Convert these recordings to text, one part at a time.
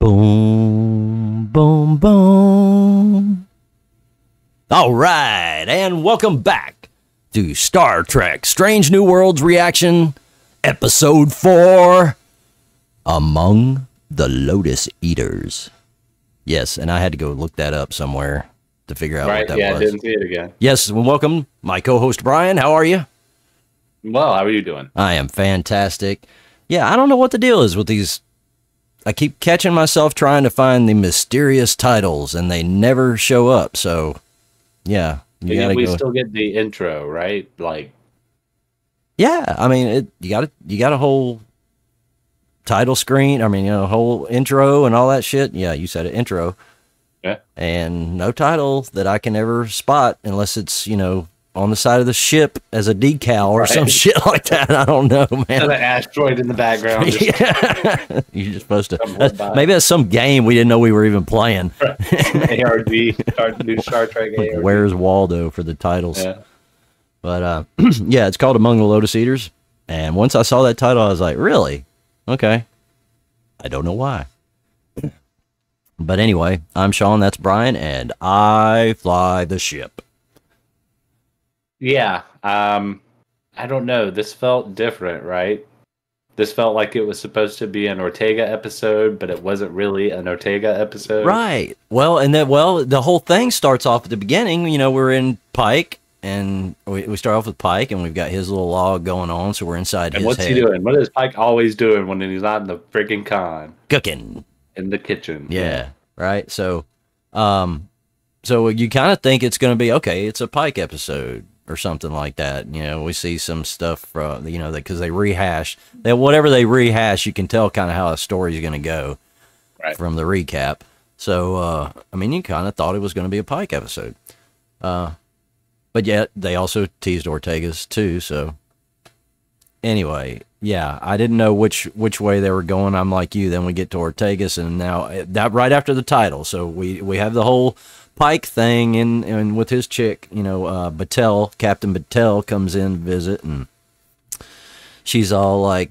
Boom, boom, boom. All right, and welcome back to Star Trek Strange New Worlds Reaction, Episode 4, Among the Lotus Eaters. Yes, and I had to go look that up somewhere to figure out what that was. I didn't see it again. Yes, and welcome, my co-host Brian. How are you? Well, how are you doing? I am fantastic. Yeah, I don't know what the deal is with these. I keep catching myself trying to find the mysterious titles, and they never show up. So, yeah, we still get the intro, right? Like, yeah, I mean, you got a whole title screen. I mean, whole intro and all that shit. Yeah, you said it, intro. Yeah, and no title that I can ever spot unless it's on the side of the ship as a decal or some shit like that. I don't know, man. An asteroid in the background. Yeah. You're just supposed to. Maybe that's some game we didn't know we were even playing. ARG, new Star Trek ARG. Where's Waldo for the titles? Yeah. But yeah, it's called Among the Lotus Eaters. And once I saw that title, I was like, really? Okay. I don't know why. But anyway, I'm Sean, that's Brian, and I fly the ship. Yeah, I don't know. This felt different, right? This felt like it was supposed to be an Ortega episode, but it wasn't really an Ortega episode. Right. Well, and then, the whole thing starts off at the beginning. We're in Pike, and we start off with Pike, and we've got his little log going on, so we're inside his head. And what's he doing? What is Pike always doing when he's not in the freaking con? Cooking. In the kitchen. Yeah, right? So, so you kind of think it's going to be, okay, it's a Pike episode or something like that. We see some stuff from, because they rehash. Whatever they rehash, you can tell kind of how a story is going to go from the recap. So, I mean, you kind of thought it was going to be a Pike episode. But yet, they also teased Ortega's too, so. Anyway, yeah, I didn't know which way they were going. I'm like you. Then we get to Ortega's, and now that right after the title. So we have the whole Pike thing, and with his chick, Battelle, Captain Battelle comes in to visit, and she's all like,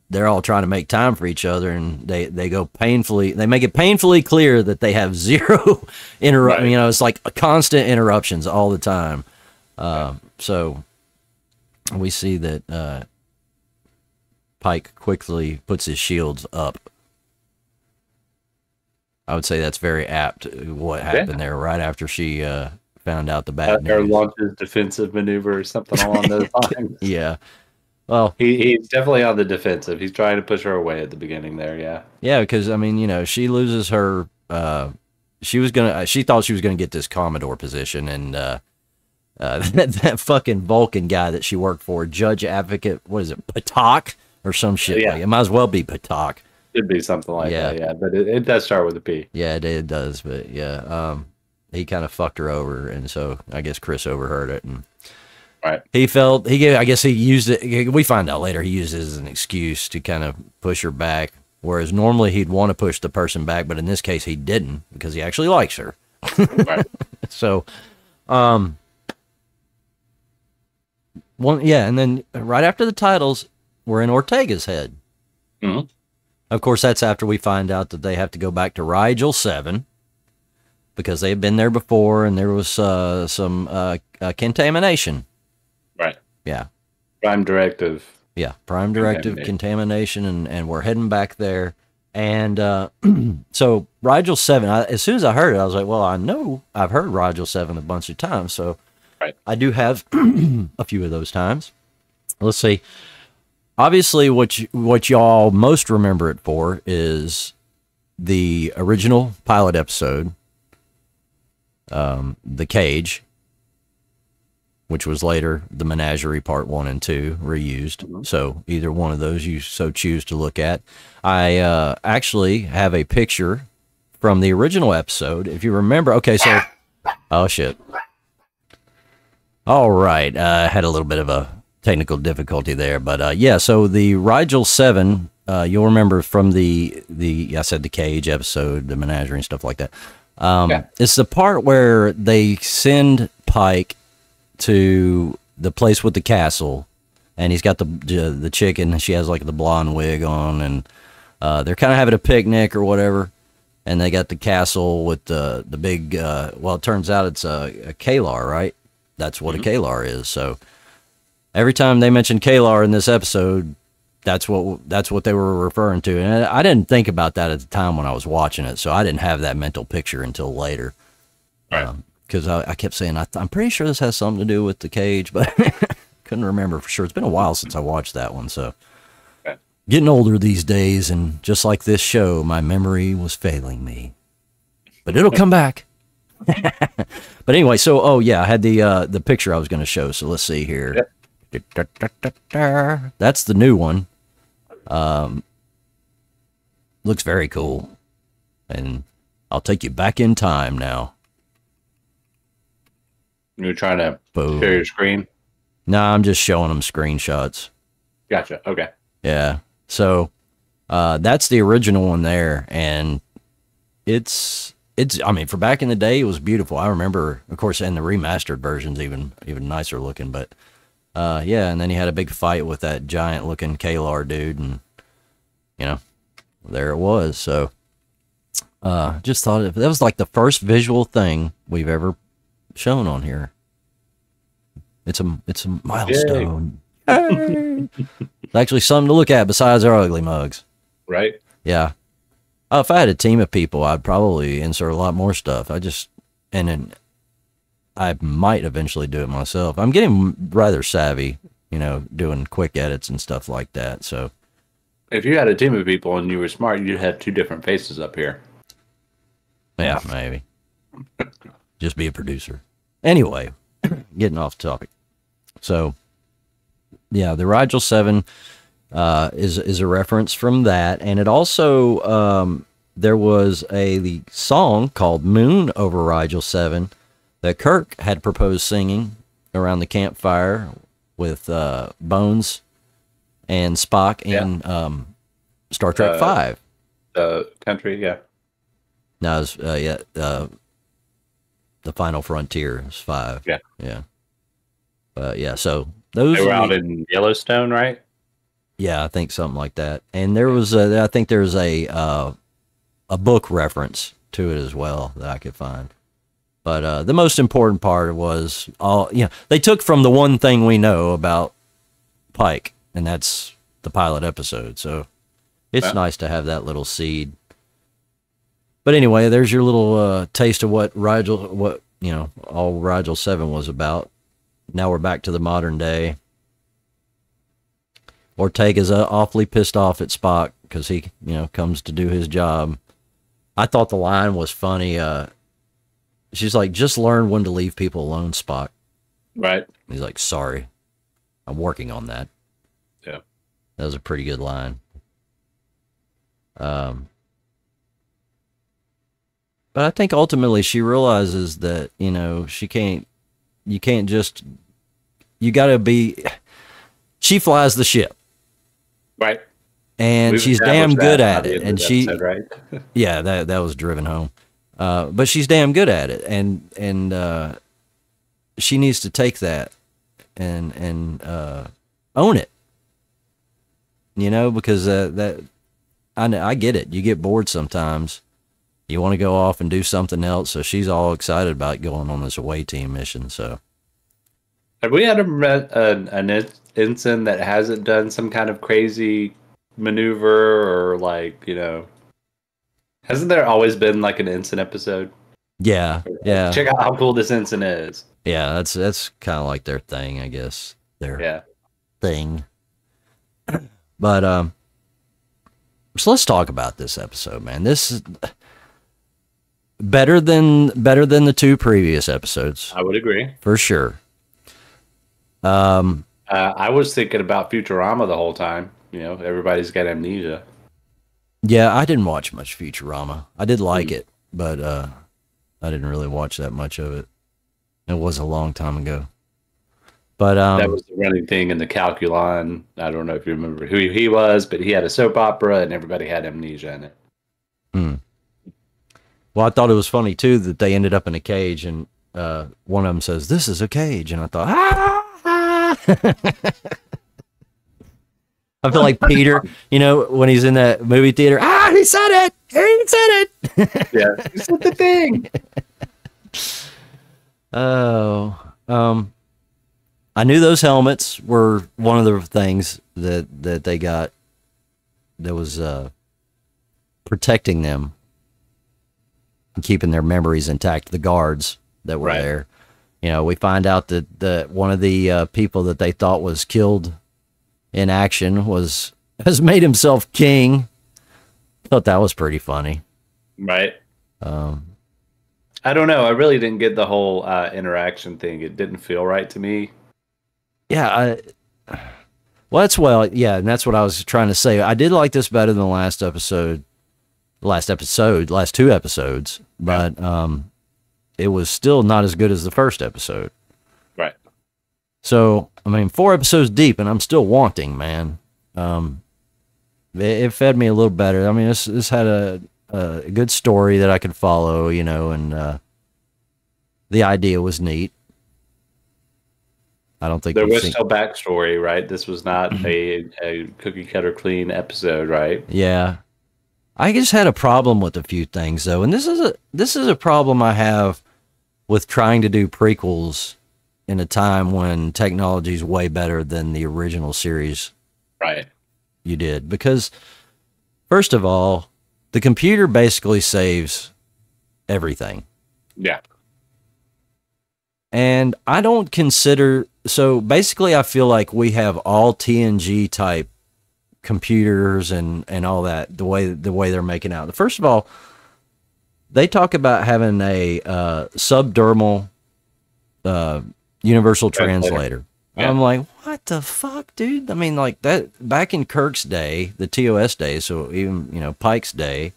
they're all trying to make time for each other, and they make it painfully clear that they have zero interrupt. It's like constant interruptions all the time. So we see that Pike quickly puts his shields up. I would say that's very apt what happened there right after she found out the bad news. Or launches defensive maneuver or something along those lines. Yeah. Well, he's definitely on the defensive. He's trying to push her away at the beginning there, yeah. Yeah, because, I mean, she loses her... she thought she was going to get this Commodore position, and that fucking Vulcan guy that she worked for, Judge Advocate, what is it, Patak? Or some shit. Yeah. Like, it might as well be Patak. Could be something like that, yeah. But it does start with a P. Yeah, it does. But yeah, he kind of fucked her over, and so I guess Chris overheard it, and I guess he used it. We find out later he used it as an excuse to kind of push her back, whereas normally he'd want to push the person back, but in this case he didn't because he actually likes her. Right. So, and then right after the titles, we're in Ortega's head. Mm-hmm. Of course, that's after we find out that they have to go back to Rigel 7 because they had been there before and there was some contamination. Right. Yeah. Prime directive. Yeah, prime directive contamination, and we're heading back there. And so Rigel 7, as soon as I heard it, I was like, well, I know I've heard Rigel 7 a bunch of times, so I do have a few of those times. Let's see. Obviously, what y'all most remember it for is the original pilot episode, The Cage, which was later the Menagerie Part 1 and 2 reused. Mm-hmm. So either one of those you so choose to look at. I actually have a picture from the original episode. If you remember, okay, so, oh shit. All right, I had a little bit of a technical difficulty there, but yeah, so the Rigel 7, you'll remember from I said the Cage episode, the Menagerie and stuff like that. It's the part where they send Pike to the place with the castle, and he's got the chicken, and she has like the blonde wig on, and they're kind of having a picnic or whatever, and they got the castle with the big. Well, it turns out it's a Kalar, right? That's what a Kalar is. So every time they mentioned Kalar in this episode, that's what they were referring to, and I didn't think about that at the time when I was watching it, so I didn't have that mental picture until later. Right. Because I kept saying I'm pretty sure this has something to do with the cage, but couldn't remember for sure. It's been a while since I watched that one, so getting older these days, and just like this show, my memory was failing me, but it'll come back. But anyway, so I had the picture I was going to show, so let's see here. Yep. That's the new one. Looks very cool, and I'll take you back in time now. You're trying to share your screen? No, I'm just showing them screenshots. Gotcha. Okay. Yeah. So that's the original one there, and it's I mean, for back in the day, it was beautiful. I remember, of course, and the remastered version's even nicer looking, but yeah, and then he had a big fight with that giant looking Kalar dude, and there it was. So just thought that was like the first visual thing we've ever shown on here. It's a milestone. It's actually something to look at besides our ugly mugs. Right. Yeah. If I had a team of people, I'd probably insert a lot more stuff. And then I might eventually do it myself. I'm getting rather savvy, doing quick edits and stuff like that. So if you had a team of people and you were smart, you'd have 2 different faces up here. Yeah, maybe. Just be a producer. Anyway, getting off topic. So, yeah, the Rigel 7 is a reference from that, and it also there was the song called "Moon" over Rigel 7 that Kirk had proposed singing around the campfire with Bones and Spock in Star Trek 5. The country, yeah. No, it was, The Final Frontier is 5. Yeah. Yeah. Yeah, so those... They were out in Yellowstone, right? Yeah, I think something like that. And there was, I think there's a book reference to it as well that I could find. But the most important part was, they took from the one thing we know about Pike, and that's the pilot episode. So it's nice to have that little seed. But anyway, there's your little taste of what all Rigel 7 was about. Now we're back to the modern day. Ortega's awfully pissed off at Spock because he, comes to do his job. I thought the line was funny. She's like, just learn when to leave people alone, Spock. Right. He's like, sorry. I'm working on that. Yeah. That was a pretty good line. But I think ultimately she realizes that, you gotta be, she flies the ship. Right. And she's damn good at it. And she, episode, right? yeah, that was driven home. But she's damn good at it. And she needs to take that and own it, because I get it. You get bored sometimes. You want to go off and do something else. So she's all excited about going on this away team mission. So have we had an ensign that hasn't done some kind of crazy maneuver or hasn't there always been like an ensign episode? Yeah. Check out how cool this ensign is. Yeah, that's kind of like their thing, I guess. Their thing. But so let's talk about this episode, man. This is better than the 2 previous episodes. I would agree. For sure. I was thinking about Futurama the whole time. Everybody's got amnesia. Yeah, I didn't watch much Futurama. I did like it, but I didn't really watch that much of it. It was a long time ago. But that was the running thing in the Calculon. I don't know if you remember who he was, but he had a soap opera and everybody had amnesia in it. Well, I thought it was funny too that they ended up in a cage, and one of them says, "This is a cage," and I thought, ah! I feel like Peter, when he's in that movie theater. He said it. He said it. Yeah, you said the thing. Oh, I knew those helmets were one of the things that they got that was protecting them and keeping their memories intact. The guards that were there. You know, we find out that one of the people that they thought was killed in action has made himself king. Thought that was pretty funny. Right. I don't know. I really didn't get the whole interaction thing. It didn't feel right to me. Yeah. And that's what I was trying to say. I did like this better than the last two episodes, but it was still not as good as the first episode. Right. So, I mean, 4 episodes deep, and I'm still wanting, man. It fed me a little better. I mean, this had a good story that I could follow, you know, and the idea was neat. I don't think there was still backstory, right? This was not a cookie cutter clean episode, right? Yeah. I just had a problem with a few things though, and this is a problem I have with trying to do prequels in a time when technology is way better than the original series. Right. You did, because first of all, the computer basically saves everything. Yeah. And I don't consider, so basically I feel like we have all TNG type computers and all that, the way they're making out. First of all, they talk about having a subdermal universal translator. Yeah. I'm like, what the fuck, dude? I mean, like that back in Kirk's day, the TOS day, so even, you know, Pike's day,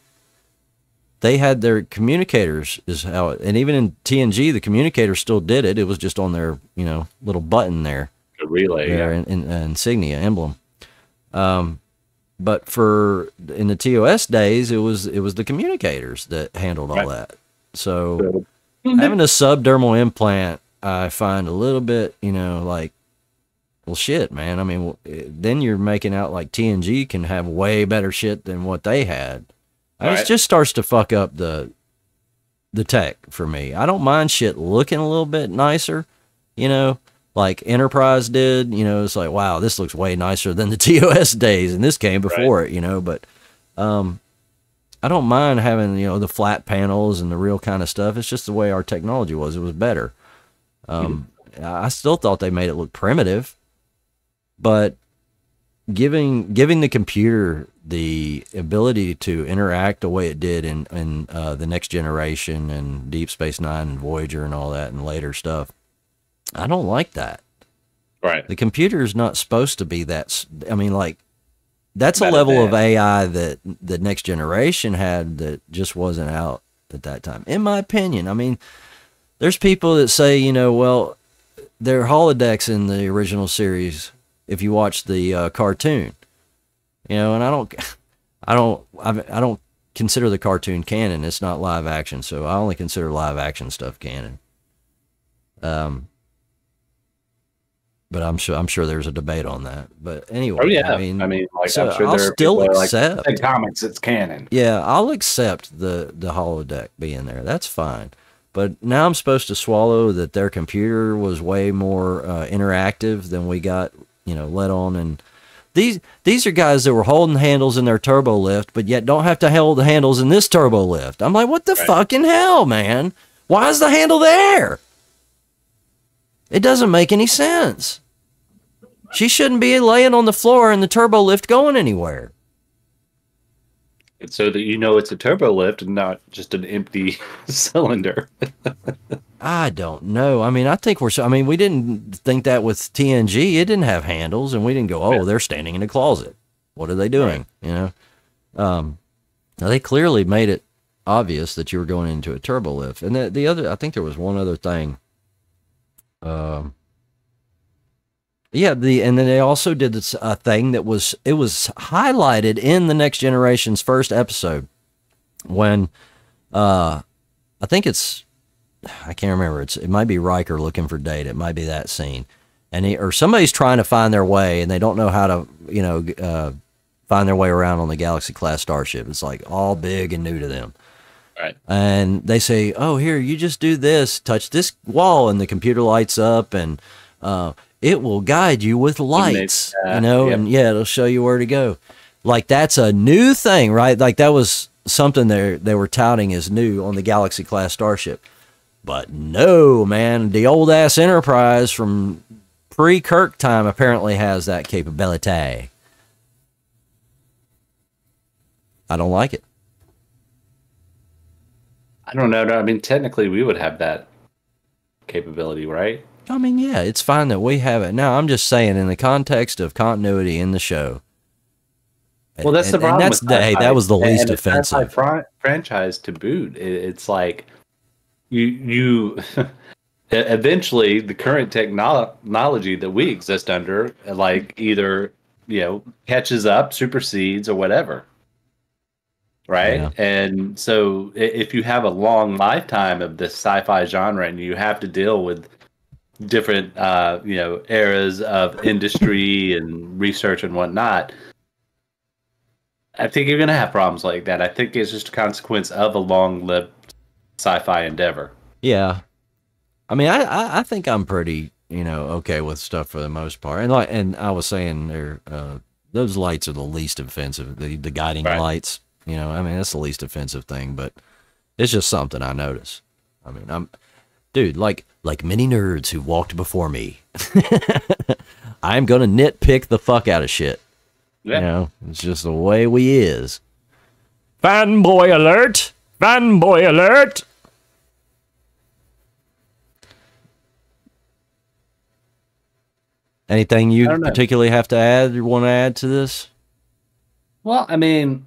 they had their communicators and even in TNG, the communicators still did it. It was just on their, you know, little button there. The relay, their insignia, emblem. But in the TOS days, it was the communicators that handled all that. So having a subdermal implant, I find a little bit, you know, like, well, shit, man. I mean, then you're making out like TNG can have way better shit than what they had. It just starts to fuck up the tech for me. I don't mind shit looking a little bit nicer, you know, like Enterprise did. You know, it's like, wow, this looks way nicer than the TOS days, and this came before it, you know. But I don't mind having, you know, the flat panels and the real kind of stuff. It's just the way our technology was. It was better. I still thought they made it look primitive, but giving the computer the ability to interact the way it did in the Next Generation and Deep Space Nine and Voyager and all that and later stuff, I don't like that. Right. The computer is not supposed to be that. I mean, like, that's a level of AI that the Next Generation had that just wasn't out at that time, in my opinion. I mean, there's people that say, you know, well, there are holodecks in the original series if you watch the cartoon, you know, and I don't consider the cartoon canon. It's not live action, so I only consider live action stuff canon. But I'm sure there's a debate on that. But anyway, I mean, like, so I'm sure I'll still accept like, in comics, it's canon. Yeah, I'll accept the holodeck being there. That's fine. But now I'm supposed to swallow that their computer was way more interactive than we got, you know, let on. And these are guys that were holding handles in their turbo lift, but yet don't have to hold the handles in this turbo lift. I'm like, what the fucking hell, man? Why is the handle there? It doesn't make any sense. She shouldn't be laying on the floor and the turbo lift going anywhere. It's so that you know it's a turbo lift and not just an empty cylinder. I don't know. I mean, we didn't think that with TNG. It didn't have handles, and we didn't go, oh, they're standing in a closet. What are they doing? You know? Now they clearly made it obvious that you were going into a turbo lift. And the other, I think there was one other thing. And then they also did this thing that was highlighted in the Next Generation's first episode when I think I can't remember, it might be Riker looking for Data. It might be that scene, and or somebody's trying to find their way and they don't know how to, you know, find their way around on the Galaxy class starship. It's like all big and new to them. Right. And they say, "Oh, here, you just do this, touch this wall," and the computer lights up, and it will guide you with lights, you know, yep. and yeah, it'll show you where to go. Like that's a new thing, right? Like that was something they were touting as new on the Galaxy class starship. But no, man, the old ass Enterprise from pre-Kirk time apparently has that capability. I don't like it. I don't know. I mean, technically, we would have that capability, right? I mean, yeah, it's fine that we have it. Now, I'm just saying, in the context of continuity in the show. Well, that's the problem. Hey, that was the least offensive franchise to boot. It's like you eventually the current technology that we exist under, like either catches up, supersedes, or whatever. Right. Yeah. And so if you have a long lifetime of this sci-fi genre and you have to deal with different, eras of industry and research and whatnot, I think you're going to have problems like that. I think it's just a consequence of a long-lived sci-fi endeavor. Yeah. I mean, I think I'm pretty, okay with stuff for the most part. And I was saying there, those lights are the least offensive, the guiding lights. I mean, that's the least offensive thing, but it's just something I notice. I mean, dude, like many nerds who walked before me, I'm going to nitpick the fuck out of shit. Yeah. It's just the way we is. Fanboy alert! Fanboy alert! Anything you particularly have to add or want to add to this? Well, I mean,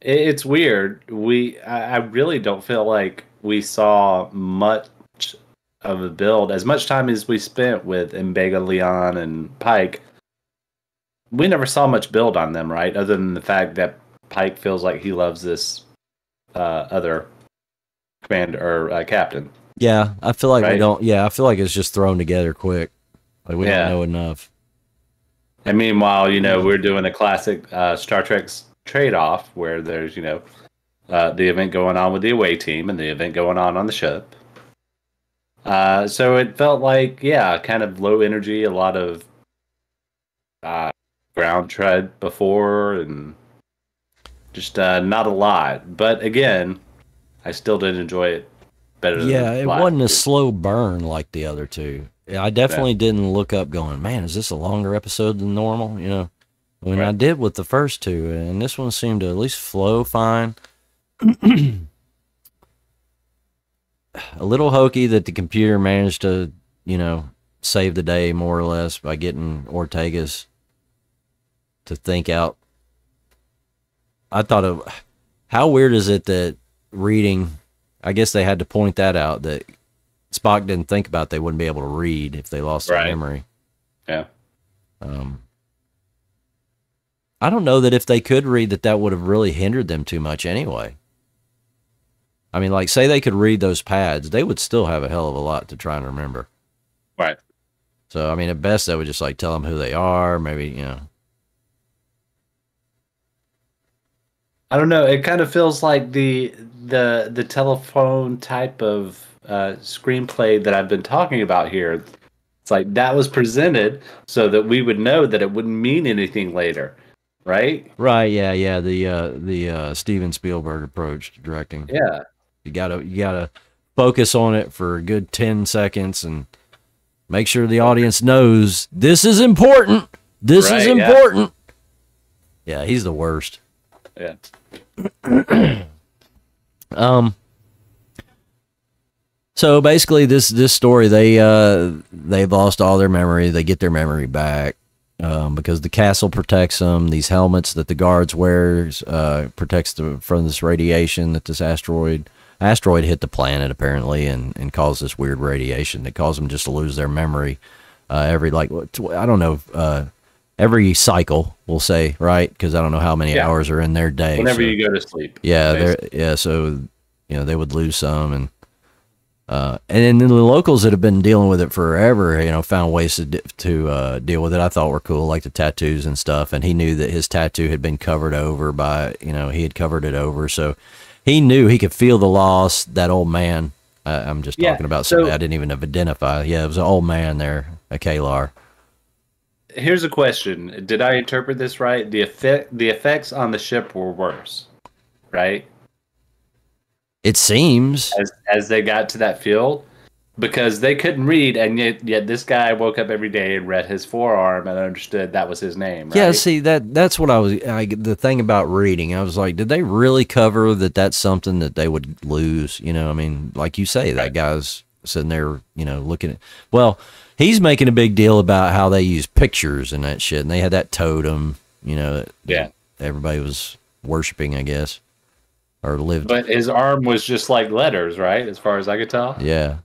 it's weird. I really don't feel like we saw much of a build. As much time as we spent with Mbega, Leon, and Pike, we never saw much build on them, right? Other than the fact that Pike feels like he loves this other commander or captain. Yeah, I feel like we don't. Yeah, I feel like it's just thrown together quick. Like we don't know enough. And meanwhile, we're doing a classic Star Trek trade-off where there's the event going on with the away team and the event going on the ship. So it felt like kind of low energy, a lot of ground tread before, and just not a lot. But again, I still did enjoy it better than it wasn't a slow burn like the other two. I definitely didn't look up going, man, is this a longer episode than normal? When I did with the first two, and this one seemed to at least flow fine. A little hokey that the computer managed to, save the day more or less by getting Ortega's to think out. I thought of how weird is it that reading, I guess they had to point that out, that Spock didn't think about they wouldn't be able to read if they lost their memory. Yeah. I don't know that if they could read that would have really hindered them too much anyway. I mean, like, say they could read those pads, they would still have a hell of a lot to try and remember. Right. So, I mean, at best, they would just, like, tell them who they are, maybe, I don't know. It kind of feels like the telephone type of screenplay that I've been talking about here. It's like that was presented so that we would know that it wouldn't mean anything later, right? Right. Yeah. The Steven Spielberg approach to directing. Yeah. You gotta focus on it for a good 10 seconds and make sure the audience knows this is important. This is important. Yeah, he's the worst. Yeah. So basically, this story, they've lost all their memory. They get their memory back because the castle protects them. These helmets that the guards wears protects them from this radiation that this asteroid hit the planet apparently and caused this weird radiation that caused them just to lose their memory every I don't know. Every cycle, we'll say, right? Because I don't know how many hours are in their day. Whenever you go to sleep. Yeah, so they would lose some, and And then the locals that have been dealing with it forever, you know, found ways to deal with it. I thought were cool, like the tattoos and stuff. And he knew that his tattoo had been covered over by, you know, he had covered it over, so he knew he could feel the loss. That old man. I'm just talking about somebody I didn't even identify. Yeah, it was an old man there, a Kalar. Here's a question: did I interpret this right? The effects on the ship were worse, right? It seems As they got to that field, because they couldn't read, and yet this guy woke up every day and read his forearm and understood that was his name. Right? Yeah, see that's what the thing about reading. I was like, did they really cover that? That's something that they would lose. You know, I mean, like you say, that guy's sitting there, you know, looking at. Well, he's making a big deal about how they use pictures and that shit, and they had that totem. You know, that everybody was worshiping, I guess, or lived. But his arm was just like letters, right? As far as I could tell. Yeah.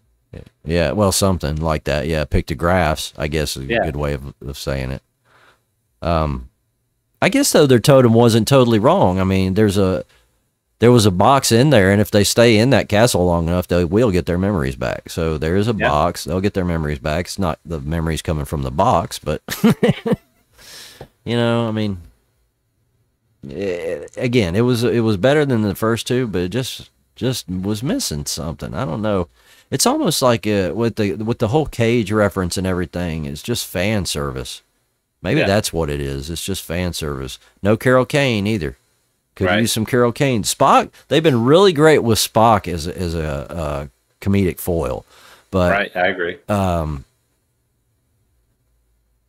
Yeah, well, something like that. Yeah, pictographs, I guess is a good way of saying it. I guess, though, their totem wasn't totally wrong. I mean, there was a box in there, and if they stay in that castle long enough, they will get their memories back. So there is a box. They'll get their memories back. It's not the memories coming from the box, but, you know, I mean, again, it was better than the first two, but it just was missing something. I don't know. It's almost like with the whole Cage reference and everything, it's just fan service. Maybe that's what it is. It's just fan service. No Carol Kane either. Could use some Carol Kane. Spock, they've been really great with Spock as a comedic foil. But I agree.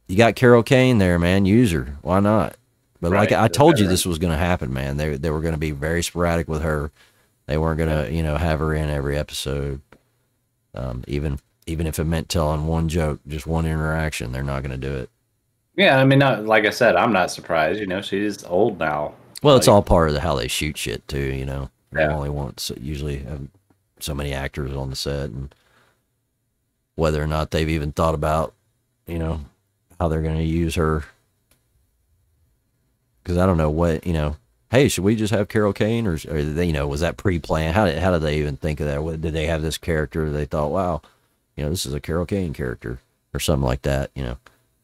You got Carol Kane there, man. Use her. Why not? But like I told you, this was going to happen, man. They were going to be very sporadic with her. They weren't going to, you know, have her in every episode. Even if it meant telling one joke, just one interaction, they're not going to do it. Yeah, I mean, like I said, I'm not surprised. You know, she's old now. Well, it's all part of how they shoot shit too. You know, they only want usually have so many actors on the set, and whether or not they've even thought about, you know, how they're going to use her. Because I don't know what, you know. Hey, should we just have Carol Kane, or they, you know, was that pre-planned? How did they even think of that? Did they have this character? They thought, wow, you know, this is a Carol Kane character or something like that. You know,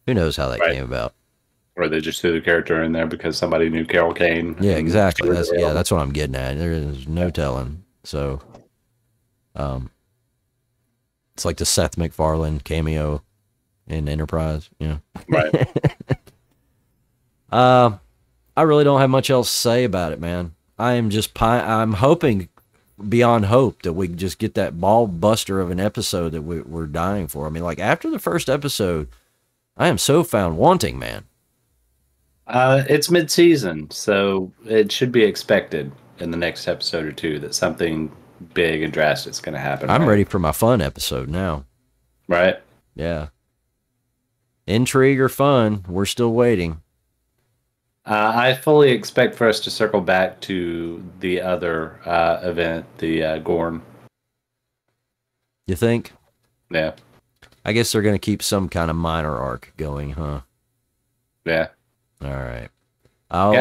who knows how that came about? Or they just threw the character in there because somebody knew Carol Kane. Yeah, exactly. That's what I'm getting at. There is no telling. So, it's like the Seth MacFarlane cameo in Enterprise. You know, right? I really don't have much else to say about it, man. I'm hoping beyond hope that we just get that ball buster of an episode that we're dying for. I mean, like after the first episode, I am so found wanting, man. It's mid-season, so it should be expected in the next episode or two that something big and drastic is going to happen. I'm ready for my fun episode now. Right? Yeah. Intrigue or fun, we're still waiting. I fully expect for us to circle back to the other event, the Gorn. You think? Yeah. I guess they're going to keep some kind of minor arc going, huh? Yeah. All right. I'll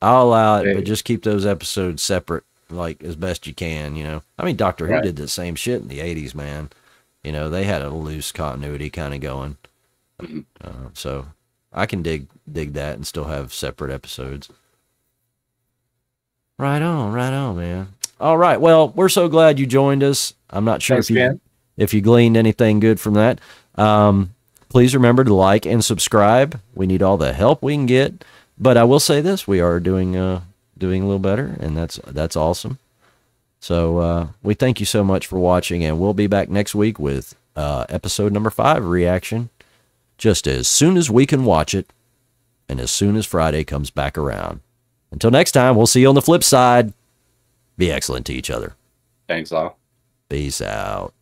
allow it, but just keep those episodes separate, like, as best you can, you know? I mean, Doctor Who did the same shit in the 80s, man. You know, they had a loose continuity kind of going. So I can dig that and still have separate episodes. Right on, man. All right. Well, we're so glad you joined us. I'm not sure if you gleaned anything good from that. Please remember to like and subscribe. We need all the help we can get. But I will say this: we are doing a little better, and that's awesome. So we thank you so much for watching, and we'll be back next week with episode number 5 reaction, just as soon as we can watch it, and as soon as Friday comes back around. Until next time, we'll see you on the flip side. Be excellent to each other. Thanks all. Peace out.